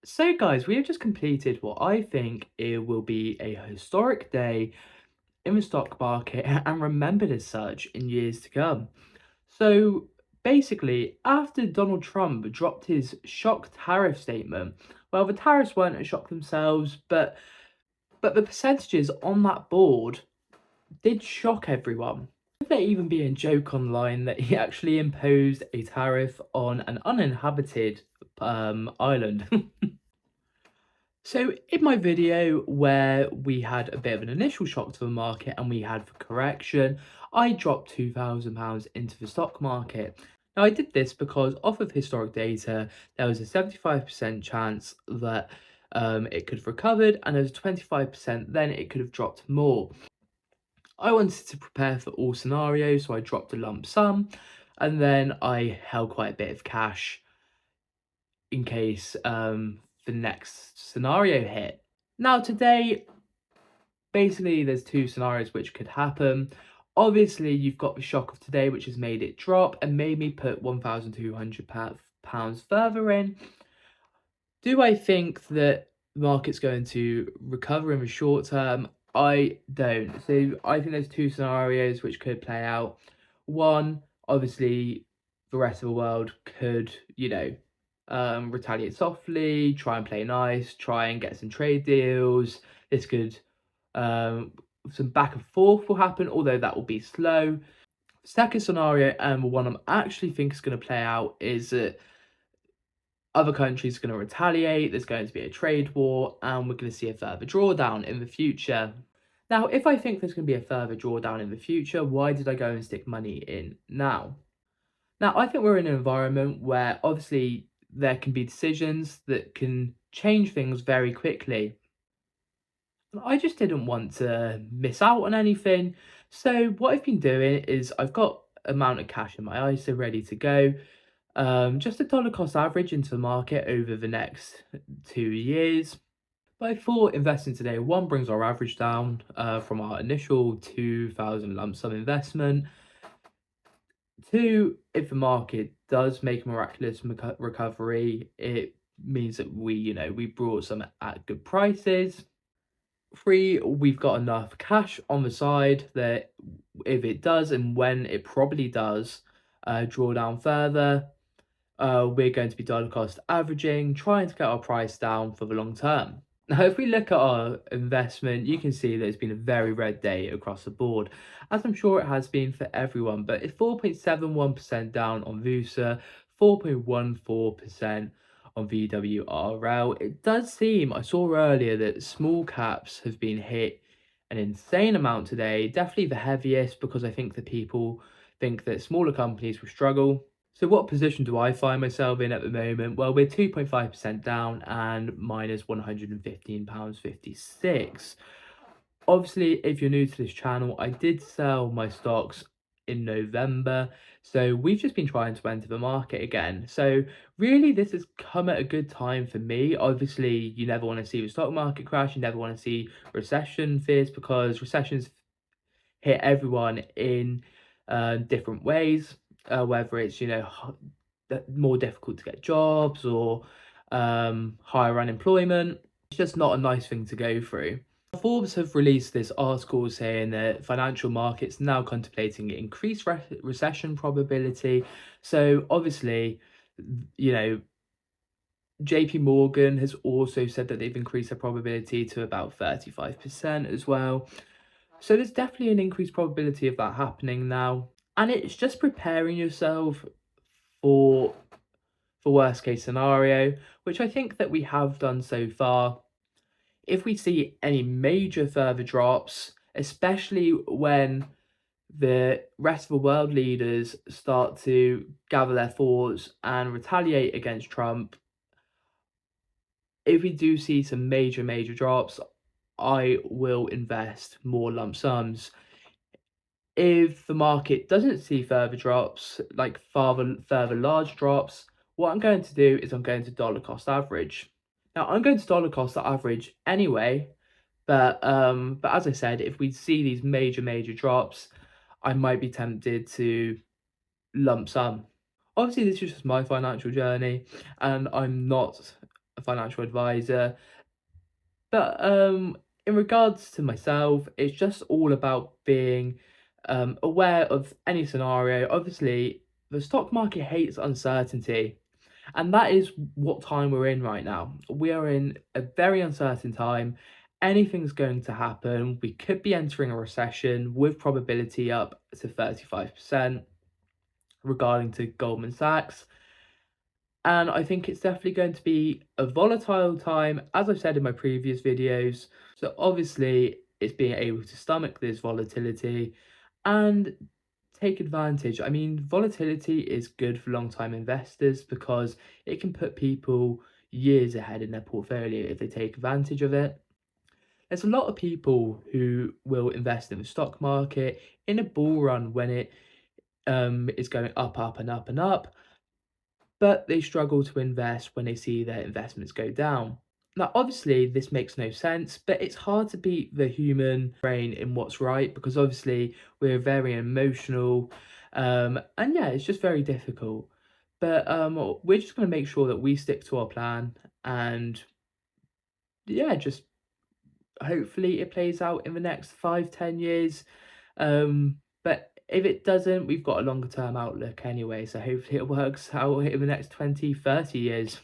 So, guys, we have just completed what I think it will be a historic day in the stock market and remembered as such in years to come. So, basically, after Donald Trump dropped his shock tariff statement, well, the tariffs weren't a shock themselves, but the percentages on that board did shock everyone. Could there even be a joke online that he actually imposed a tariff on an uninhabited island? So in my video where we had a bit of an initial shock to the market and we had the correction, I dropped £2,000 into the stock market. Now I did this because off of historic data, there was a 75% chance that it could have recovered, and there was 25% then it could have dropped more. I wanted to prepare for all scenarios, so I dropped a lump sum and then I held quite a bit of cash in case the next scenario hit. Now today, basically there's two scenarios which could happen. Obviously you've got the shock of today, which has made it drop and made me put £1,200 further in. Do I think that the market's going to recover in the short term? I don't. So I think there's two scenarios which could play out. One, obviously the rest of the world could, retaliate softly, try and play nice, try and get some trade deals. This could, some back and forth will happen, although that will be slow. Second scenario, and the one I'm actually think is going to play out, is that other countries are going to retaliate, there's going to be a trade war, and we're going to see a further drawdown in the future. Now, if I think there's going to be a further drawdown in the future, why did I go and stick money in now? Now, I think we're in an environment where obviously there can be decisions that can change things very quickly. I just didn't want to miss out on anything. So what I've been doing is I've got amount of cash in my ISA ready to go. Just a dollar cost average into the market over the next 2 years. But I thought investing today, one, brings our average down from our initial 2,000 lump sum investment. Two, if the market does make a miraculous recovery, it means that we brought some at good prices. Three, we've got enough cash on the side that if it does, and when it probably does, draw down further, we're going to be dollar cost averaging, trying to get our price down for the long term. Now, if we look at our investment, you can see that it's been a very red day across the board, as I'm sure it has been for everyone, but it's 4.71% down on VUSA, 4.14% on VWRL. It does seem, I saw earlier, that small caps have been hit an insane amount today, definitely the heaviest, because I think that people think that smaller companies will struggle. So what position do I find myself in at the moment? Well, we're 2.5% down and minus £115.56. Obviously, if you're new to this channel, I did sell my stocks in November. So we've just been trying to enter the market again. So really, this has come at a good time for me. Obviously, you never want to see the stock market crash. You never want to see recession fears, because recessions hit everyone in different ways, whether it's more difficult to get jobs or higher unemployment. It's just not a nice thing to go through. Forbes have released this article saying that financial markets now contemplating increased recession probability. So obviously, JP Morgan has also said that they've increased their probability to about 35% as well. So there's definitely an increased probability of that happening now. And it's just preparing yourself for worst case scenario, which I think that we have done so far. If we see any major further drops, especially when the rest of the world leaders start to gather their thoughts and retaliate against Trump, if we do see some major drops, I will invest more lump sums. If the market doesn't see further drops, like further large drops, what I'm going to do is I'm going to dollar cost average. Now I'm going to dollar cost average anyway, but as I said, if we see these major drops, I might be tempted to lump sum. Obviously, this is just my financial journey, and I'm not a financial advisor. But in regards to myself, it's just all about being aware of any scenario. Obviously, the stock market hates uncertainty, and that is what time we're in right now. We are in a very uncertain time. Anything's going to happen. We could be entering a recession with probability up to 35% regarding to Goldman Sachs. And I think it's definitely going to be a volatile time, as I've said in my previous videos. So obviously, it's being able to stomach this volatility and take advantage. I mean, volatility is good for long-time investors because it can put people years ahead in their portfolio if they take advantage of it. There's a lot of people who will invest in the stock market in a bull run when it is going up, up, and up, and up, but they struggle to invest when they see their investments go down. Now, obviously, this makes no sense, but it's hard to beat the human brain in what's right because obviously we're very emotional, and yeah, it's just very difficult. But we're just going to make sure that we stick to our plan, and yeah, just hopefully it plays out in the next 5, 10 years. But if it doesn't, we've got a longer term outlook anyway, so hopefully it works out in the next 20, 30 years.